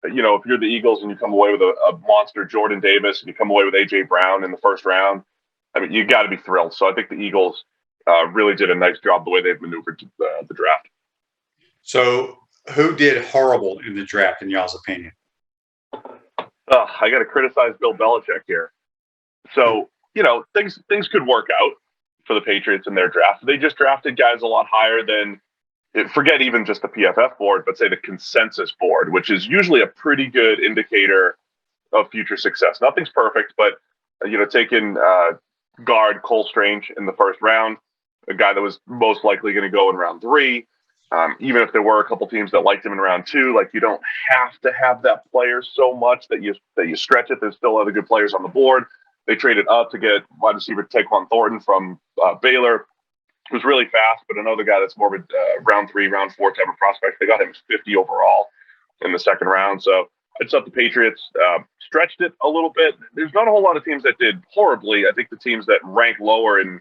Speaker 5: if you're the Eagles and you come away with a monster Jordan Davis and you come away with A.J. Brown in the first round, I mean, you got to be thrilled. So I think the Eagles really did a nice job the way they've maneuvered the draft.
Speaker 3: So who did horrible in the draft, in y'all's opinion?
Speaker 5: I got to criticize Bill Belichick here. So, things could work out for the Patriots in their draft. They just drafted guys a lot higher than, forget even just the PFF board, but say the consensus board, which is usually a pretty good indicator of future success. Nothing's perfect, but, taking guard Cole Strange in the first round, a guy that was most likely going to go in round 3. Even if there were a couple teams that liked him in round 2, like you don't have to have that player so much that you stretch it. There's still other good players on the board. They traded up to get wide receiver Taquan Thornton from Baylor, who's really fast, but another guy that's more of a round 3, round 4 type of prospect. They got him 50 overall in the second round. So I just thought the Patriots stretched it a little bit. There's not a whole lot of teams that did horribly. I think the teams that rank lower in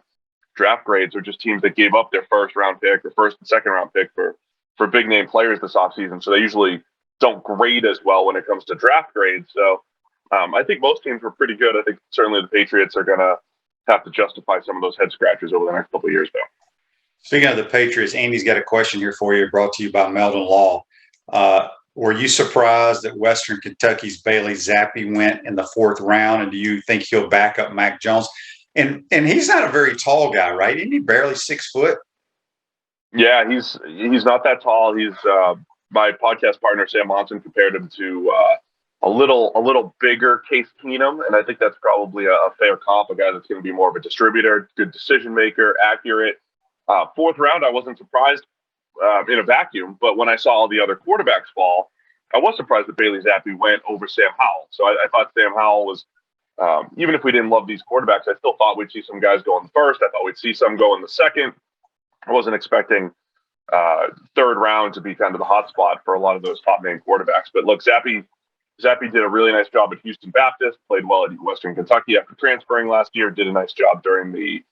Speaker 5: draft grades are just teams that gave up their first round pick or first and second round pick for big name players this offseason. So they usually don't grade as well when it comes to draft grades. So I think most teams were pretty good. I think certainly the Patriots are going to have to justify some of those head scratchers over the next couple of years, though.
Speaker 3: Speaking of the Patriots, Andy's got a question here for you, brought to you by Meldon Law. Were you surprised that Western Kentucky's Bailey Zappi went in the 4th round? And do you think he'll back up Mac Jones? And he's not a very tall guy, right? Isn't he barely 6 foot?
Speaker 5: Yeah, he's not that tall. He's my podcast partner Sam Monson compared him to a little bigger Case Keenum, and I think that's probably a fair comp. A guy that's going to be more of a distributor, good decision maker, accurate. 4th round, I wasn't surprised in a vacuum, but when I saw all the other quarterbacks fall, I was surprised that Bailey Zappi went over Sam Howell. So I thought Sam Howell was. Even if we didn't love these quarterbacks, I still thought we'd see some guys go in the first. I thought we'd see some go in the second. I wasn't expecting 3rd round to be kind of the hot spot for a lot of those top name quarterbacks. But look, Zappi did a really nice job at Houston Baptist, played well at Western Kentucky after transferring last year, did a nice job during the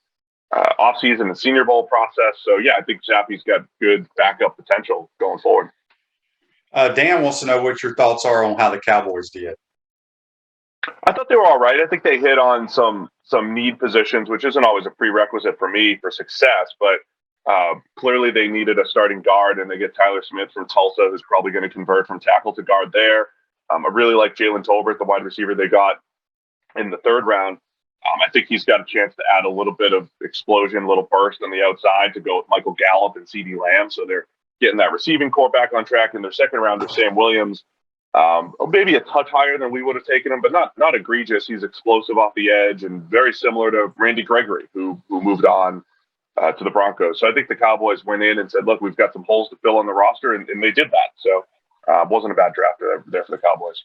Speaker 5: offseason and Senior Bowl process. So, yeah, I think Zappi's got good backup potential going forward.
Speaker 3: Dan wants to know what your thoughts are on how the Cowboys did.
Speaker 5: I thought they were all right. I think they hit on some need positions, which isn't always a prerequisite for me for success, but clearly they needed a starting guard, and they get Tyler Smith from Tulsa, who's probably going to convert from tackle to guard there. I really like Jalen Tolbert, the wide receiver they got in the 3rd round. I think he's got a chance to add a little bit of explosion, a little burst on the outside to go with Michael Gallup and CeeDee Lamb. So they're getting that receiving core back on track. In their second rounder, Sam Williams, maybe a touch higher than we would have taken him, but not egregious. He's explosive off the edge and very similar to Randy Gregory, who moved on to the Broncos. So I think the Cowboys went in and said, look, we've got some holes to fill on the roster, and they did that. So it wasn't a bad draft there for the Cowboys.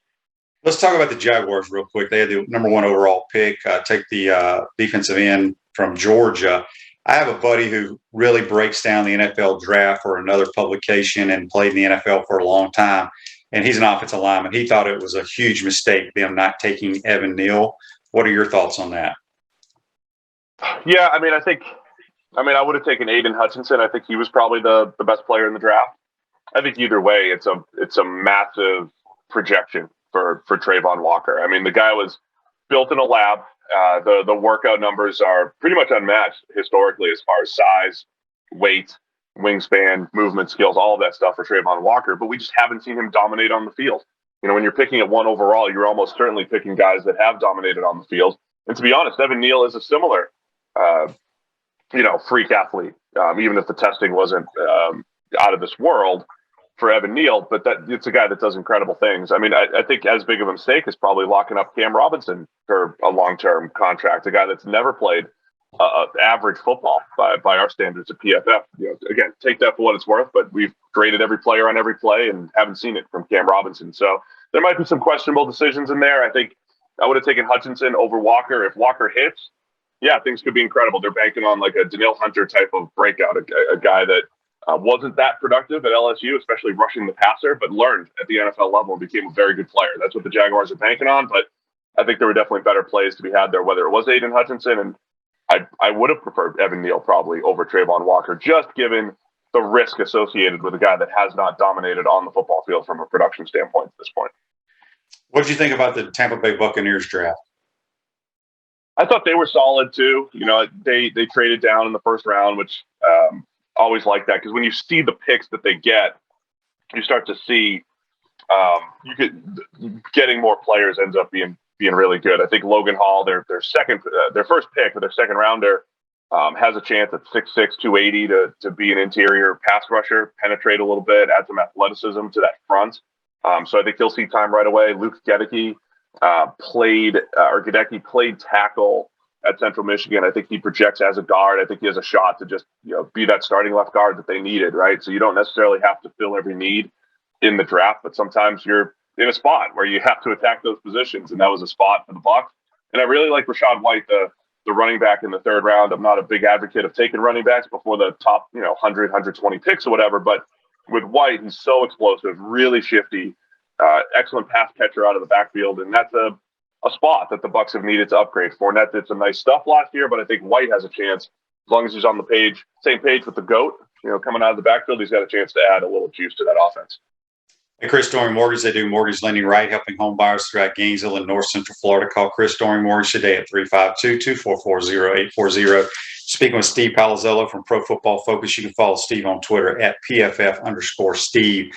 Speaker 3: Let's talk about the Jaguars real quick. They had the number 1 overall pick, take the defensive end from Georgia. I have a buddy who really breaks down the NFL draft for another publication and played in the NFL for a long time, and he's an offensive lineman. He thought it was a huge mistake, them not taking Evan Neal. What are your thoughts on that?
Speaker 5: Yeah, I would have taken Aiden Hutchinson. I think he was probably the best player in the draft. I think either way, it's a massive projection for Trayvon Walker. I mean, the guy was built in a lab The workout numbers are pretty much unmatched historically as far as size, weight, wingspan, movement skills, all of that stuff for Trayvon Walker. But we just haven't seen him dominate on the field. When you're picking at 1 overall, you're almost certainly picking guys that have dominated on the field. And to be honest, Evan Neal is a similar, freak athlete, even if the testing wasn't out of this world for Evan Neal, but that it's a guy that does incredible things. I think as big of a mistake is probably locking up Cam Robinson for a long-term contract, a guy that's never played average football by our standards at PFF. Again, take that for what it's worth, but we've graded every player on every play and haven't seen it from Cam Robinson. So there might be some questionable decisions in there. I think I would have taken Hutchinson over Walker. If Walker hits, yeah, things could be incredible. They're banking on like a Danielle Hunter type of breakout, a guy that wasn't that productive at LSU, especially rushing the passer, but learned at the NFL level and became a very good player. That's what the Jaguars are banking on, but I think there were definitely better plays to be had there, whether it was Aiden Hutchinson, and I would have preferred Evan Neal probably over Trayvon Walker, just given the risk associated with a guy that has not dominated on the football field from a production standpoint at this point.
Speaker 3: What did you think about the Tampa Bay Buccaneers draft?
Speaker 5: I thought they were solid too. They traded down in the first round, which always like that, because when you see the picks that they get, you start to see getting more players ends up being really good. I think Logan Hall, their first pick, or their second rounder, has a chance at 6'6", 280 to be an interior pass rusher, penetrate a little bit, add some athleticism to that front. So I think he'll see time right away. Luke Gedeke played tackle at Central Michigan. I think he projects as a guard. I think he has a shot to just be that starting left guard that they needed, right? So you don't necessarily have to fill every need in the draft, but sometimes you're in a spot where you have to attack those positions, and that was a spot for the Bucs. And I really like Rachaad White, the running back in the third round. I'm not a big advocate of taking running backs before the top 100, 120 picks or whatever, but with White, he's so explosive, really shifty, excellent pass catcher out of the backfield, and that's a spot that the Bucs have needed to upgrade. Fournette did some nice stuff last year, but I think White has a chance, as long as he's on the same page with the GOAT, coming out of the backfield, he's got a chance to add a little juice to that offense.
Speaker 3: At Chris Doring Mortgage, they do mortgage lending right, helping home buyers throughout Gainesville and North Central Florida. Call Chris Doring Mortgage today at 352-244-0840. Speaking with Steve Palazzolo from Pro Football Focus, you can follow Steve on Twitter at PFF_Steve.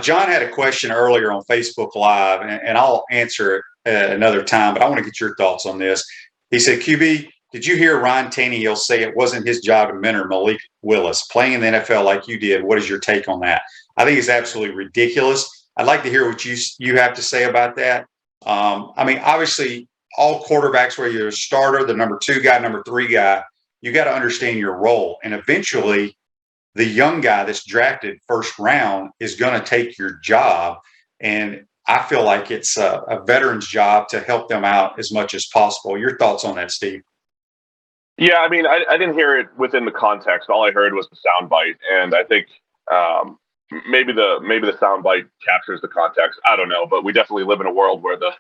Speaker 3: John had a question earlier on Facebook Live, and I'll answer it another time, but I want to get your thoughts on this. He said, QB, did you hear Ryan Tannehill say it wasn't his job to mentor Malik Willis? Playing in the NFL like you did, what is your take on that? I think it's absolutely ridiculous. I'd like to hear what you have to say about that. Obviously, all quarterbacks, where you're a starter, the number 2 guy, number 3 guy, you got to understand your role. And eventually, the young guy that's drafted first round is going to take your job. And I feel like it's a veteran's job to help them out as much as possible. Your thoughts on that, Steve?
Speaker 5: Yeah, I didn't hear it within the context. All I heard was the soundbite, and I think maybe the soundbite captures the context. I don't know, but we definitely live in a world where the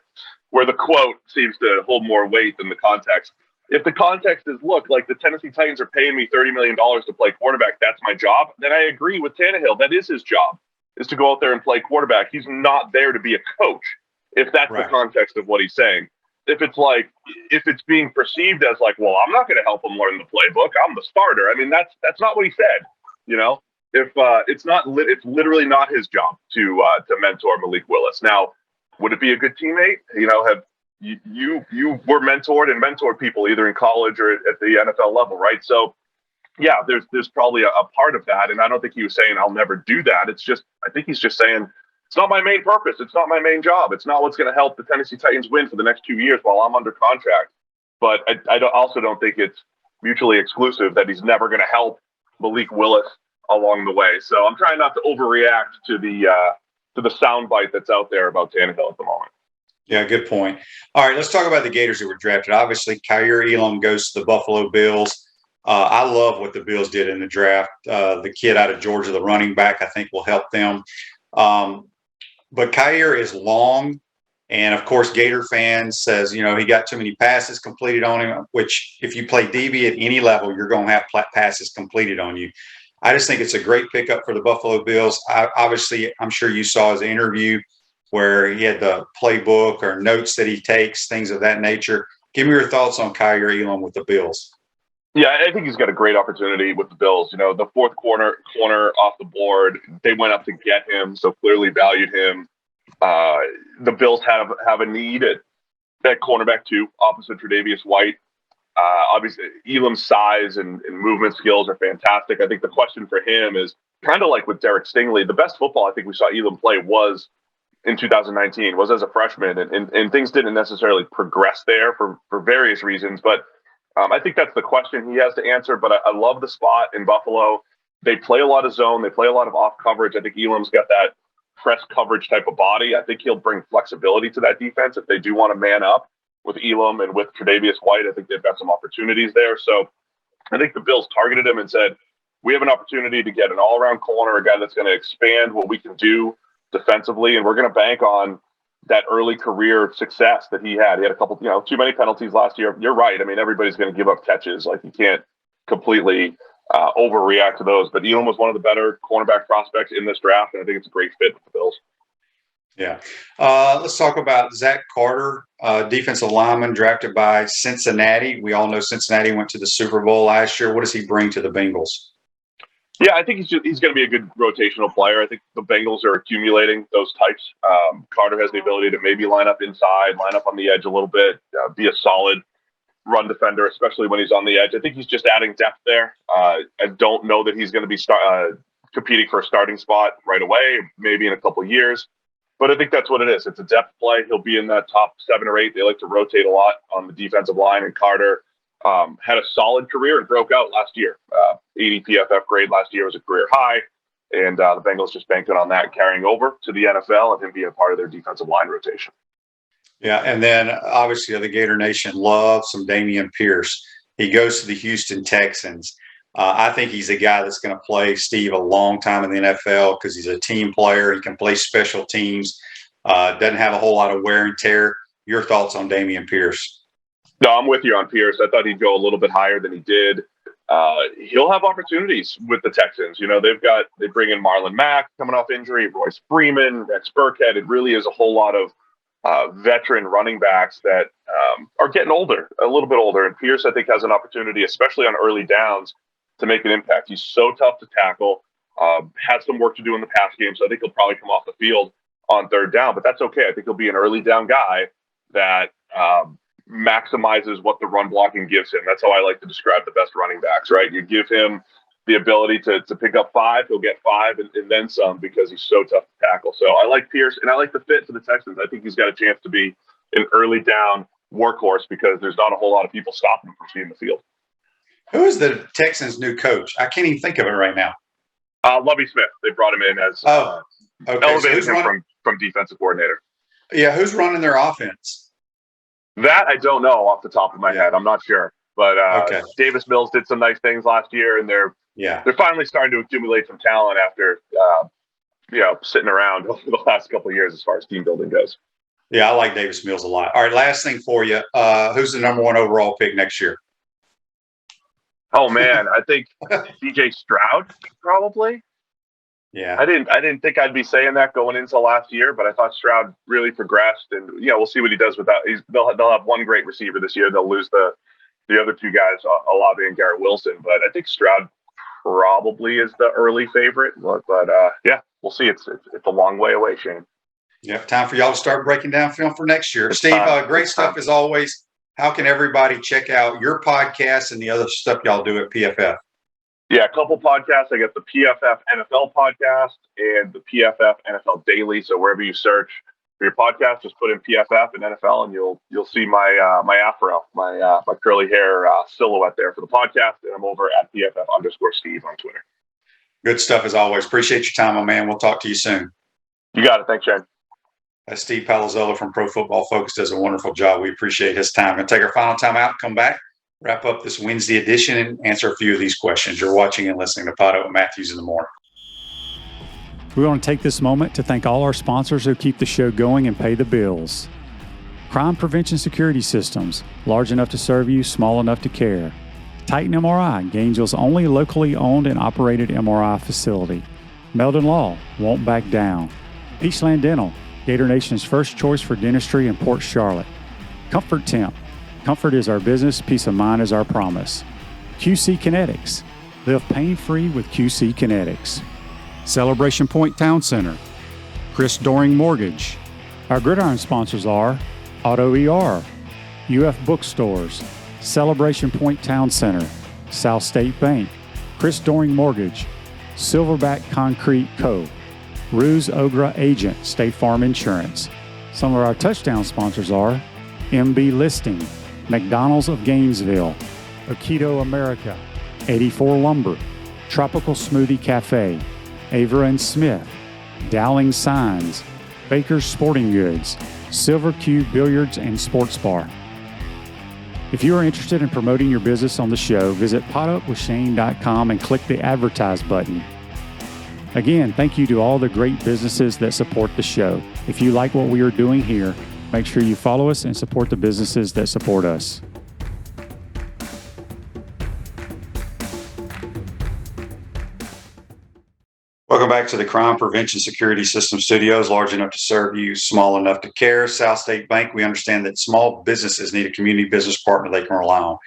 Speaker 5: quote seems to hold more weight than the context. If the context is, look, like the Tennessee Titans are paying me $30 million to play quarterback, that's my job, then I agree with Tannehill. That is his job, is to go out there and play quarterback. He's not there to be a coach, if that's right. The context of what he's saying. If it's being perceived as like, well, I'm not going to help him learn the playbook, I'm the starter. That's not what he said. If it's literally not his job to mentor Malik Willis. Now, would it be a good teammate? Have you were mentored and mentored people either in college or at the NFL level, right? So, yeah, there's probably a part of that, and I don't think he was saying I'll never do that. I think he's just saying it's not my main purpose. It's not my main job. It's not what's going to help the Tennessee Titans win for the next 2 years while I'm under contract. But I also don't think it's mutually exclusive that he's never going to help Malik Willis along the way. So I'm trying not to overreact to the soundbite that's out there about Tannehill at the moment.
Speaker 3: Yeah, good point. All right, let's talk about the Gators that were drafted. Obviously, Kaiir Elam goes to the Buffalo Bills. I love what the Bills did in the draft. The kid out of Georgia, the running back, I think will help them. But Kaiir is long, and of course, Gator fans says, he got too many passes completed on him, which if you play DB at any level, you're going to have passes completed on you. I just think it's a great pickup for the Buffalo Bills. Obviously, I'm sure you saw his interview where he had the playbook or notes that he takes, things of that nature. Give me your thoughts on Kyer Elam with the Bills.
Speaker 5: Yeah, I think he's got a great opportunity with the Bills. The fourth corner off the board, they went up to get him, so clearly valued him. The Bills have a need at cornerback too, opposite Tre'Davious White. Obviously, Elam's size and movement skills are fantastic. I think the question for him is kind of like with Derek Stingley. The best football I think we saw Elam play was in 2019, was as a freshman, and things didn't necessarily progress there for various reasons. But I think that's the question he has to answer. But I love the spot in Buffalo. They play a lot of zone. They play a lot of off coverage. I think Elam's got that press coverage type of body. I think he'll bring flexibility to that defense if they do want to man up with Elam and with Tre'Davious White. I think they've got some opportunities there. So I think the Bills targeted him and said, we have an opportunity to get an all-around corner, a guy that's going to expand what we can do defensively, and we're going to bank on that early career success that he had. He had a couple, too many penalties last year. You're right. I mean, everybody's going to give up catches. Like, you can't completely overreact to those. But Elam was one of the better cornerback prospects in this draft, and I think it's a great fit with the Bills.
Speaker 3: Yeah. Let's talk about Zach Carter, defensive lineman drafted by Cincinnati. We all know Cincinnati went to the Super Bowl last year. What does he bring to the Bengals? Yeah,
Speaker 5: I think he's going to be a good rotational player. I think the Bengals are accumulating those types. Carter has the ability to maybe line up inside, line up on the edge a little bit, be a solid run defender, especially when he's on the edge. I think he's just adding depth there. I don't know that he's going to be competing for a starting spot right away, maybe in a couple of years. But I think that's what it is. It's a depth play. He'll be in that top 7 or 8. They like to rotate a lot on the defensive line, and Carter had a solid career and broke out last year. 80 PFF grade last year was a career high, and the Bengals just banked on that carrying over to the NFL and him being a part of their defensive line rotation.
Speaker 3: Yeah, and then obviously the Gator Nation loves some Dameon Pierce. He goes to the Houston Texans. I think he's a guy that's going to play, Steve, a long time in the NFL because he's a team player. He can play special teams. Doesn't have a whole lot of wear and tear. Your thoughts on Dameon Pierce?
Speaker 5: No, I'm with you on Pierce. I thought he'd go a little bit higher than he did. He'll have opportunities with the Texans. They bring in Marlon Mack coming off injury, Royce Freeman, Rex Burkhead. It really is a whole lot of veteran running backs that are getting older, a little bit older. And Pierce, I think, has an opportunity, especially on early downs, to make an impact. He's so tough to tackle, has some work to do in the pass game, so I think he'll probably come off the field on third down, but that's okay. I think he'll be an early down guy that maximizes what the run blocking gives him. That's how I like to describe the best running backs, right? You give him the ability to pick up 5, he'll get 5 and then some because he's so tough to tackle. So I like Pierce, and I like the fit for the Texans. I think he's got a chance to be an early down workhorse because there's not a whole lot of people stopping him from seeing the field.
Speaker 3: Who is the Texans' new coach? I can't even think of it right now.
Speaker 5: Lovie Smith. They brought him in as elevated him from defensive coordinator.
Speaker 3: Yeah, who's running their offense?
Speaker 5: That I don't know off the top of my head. I'm not sure. But Davis Mills did some nice things last year, and they're finally starting to accumulate some talent after sitting around over the last couple of years as far as team building goes.
Speaker 3: Yeah, I like Davis Mills a lot. All right, last thing for you. Who's the number 1 overall pick next year?
Speaker 5: Oh man, I think DJ Stroud probably.
Speaker 3: Yeah,
Speaker 5: I didn't think I'd be saying that going into last year, but I thought Stroud really progressed, and we'll see what he does with that. They'll have one great receiver this year. They'll lose the other 2 guys, Olave and Garrett Wilson, but I think Stroud probably is the early favorite. But we'll see. It's a long way away, Shane.
Speaker 3: Yeah, time for y'all to start breaking down film for next year. Steve, great stuff as always. How can everybody check out your podcast and the other stuff y'all do at PFF?
Speaker 5: Yeah, a couple podcasts. I got the PFF NFL podcast and the PFF NFL Daily. So wherever you search for your podcast, just put in PFF and NFL, and you'll see my afro, my curly hair silhouette there for the podcast. And I'm over at PFF_Steve on Twitter.
Speaker 3: Good stuff as always. Appreciate your time, my man. We'll talk to you soon.
Speaker 5: You got it. Thanks, Shane.
Speaker 3: That's Steve Palazzolo from Pro Football Focus. Does a wonderful job. We appreciate his time. We'll take our final time out, come back, wrap up this Wednesday edition, and answer a few of these questions. You're watching and listening to Pod Up with Matthews in the Morning.
Speaker 4: We want to take this moment to thank all our sponsors who keep the show going and pay the bills. Crime Prevention Security Systems, large enough to serve you, small enough to care. Titan MRI, Gainesville's only locally owned and operated MRI facility. Meldon Law, won't back down. Peachland Dental, Gator Nation's first choice for dentistry in Port Charlotte. Comfort Temp, Comfort is our business, peace of mind is our promise. QC Kinetics. Live pain-free with QC Kinetics. Celebration Point Town Center. Chris Doring Mortgage. Our Gridiron sponsors are Auto ER, UF Bookstores, Celebration Point Town Center, South State Bank, Chris Doring Mortgage, Silverback Concrete Co., Ruse Ogra Agent, State Farm Insurance. Some of our touchdown sponsors are MB Listing, McDonald's of Gainesville, Aikido America, 84 Lumber, Tropical Smoothie Cafe, Avera and Smith, Dowling Signs, Baker's Sporting Goods, Silver Cube Billiards and Sports Bar. If you are interested in promoting your business on the show, visit potupwithshane.com and click the Advertise button. Again, thank you to all the great businesses that support the show. If you like what we are doing here, make sure you follow us and support the businesses that support us.
Speaker 3: Welcome back to the Crime Prevention Security System Studios, large enough to serve you, small enough to care. South State Bank, we understand that small businesses need a community business partner they can rely on.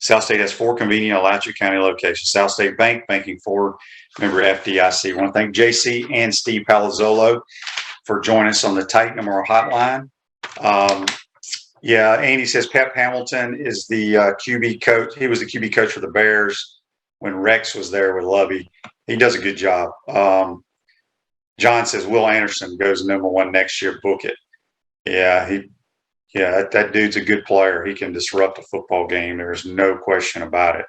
Speaker 3: South State has 4 convenient Alachua County locations. South State Bank, banking forward, member FDIC. I want to thank JC and Steve Palazzolo for joining us on the Titan Memorial Hotline. Andy says Pep Hamilton is the QB coach. He was the QB coach for the Bears when Rex was there with Lovey. He does a good job. John says Will Anderson goes #1 next year. Book it. That dude's a good player. He can disrupt a football game. There's no question about it.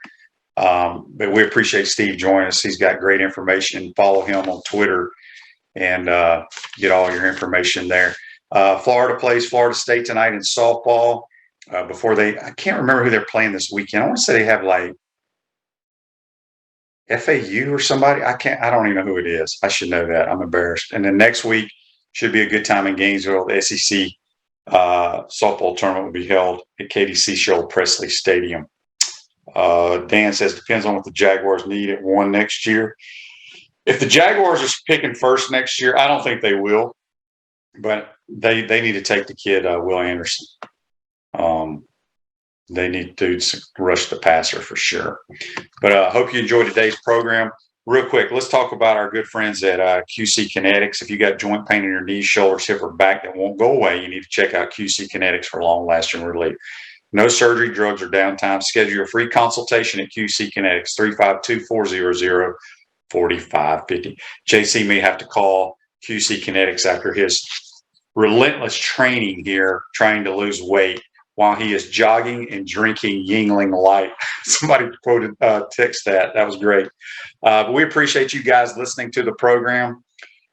Speaker 3: But we appreciate Steve joining us. He's got great information. Follow him on Twitter and get all your information there. Florida plays Florida State tonight in softball. I can't remember who they're playing this weekend. I want to say they have like FAU or somebody. I don't even know who it is. I should know that. I'm embarrassed. And then next week should be a good time in Gainesville. The SEC softball tournament will be held at KDC Shoal Presley Stadium. Dan says depends on what the Jaguars need at 1 next year. If the Jaguars are picking first next year, I don't think they will, but they need to take the kid Will Anderson. They need to rush the passer for sure. But I hope you enjoyed today's program. Real quick, let's talk about our good friends at QC Kinetics. If you got joint pain in your knees, shoulders, hip, or back that won't go away, you need to check out QC Kinetics for long-lasting relief. No surgery, drugs, or downtime. Schedule your free consultation at QC Kinetics, 352-400-4550. JC may have to call QC Kinetics after his relentless training here, trying to lose weight while he is jogging and drinking Yingling Light. Somebody quoted text that. That was great. But we appreciate you guys listening to the program.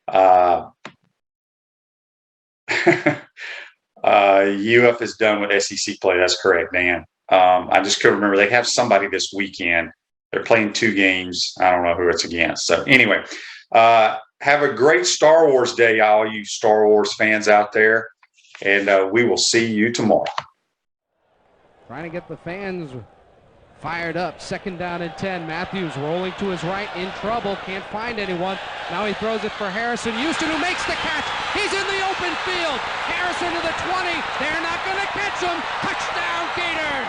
Speaker 3: UF is done with SEC play. That's correct, Dan. I just couldn't remember. They have somebody this weekend. They're playing 2 games. I don't know who it's against. So anyway, have a great Star Wars day, all you Star Wars fans out there. And we will see you tomorrow.
Speaker 9: Trying to get the fans fired up. 2nd down and 10. Matthews rolling to his right, in trouble. Can't find anyone. Now he throws it for Harrison Houston, who makes the catch. He's in the open field. Harrison to the 20. They're not going to catch him. Touchdown, Gators!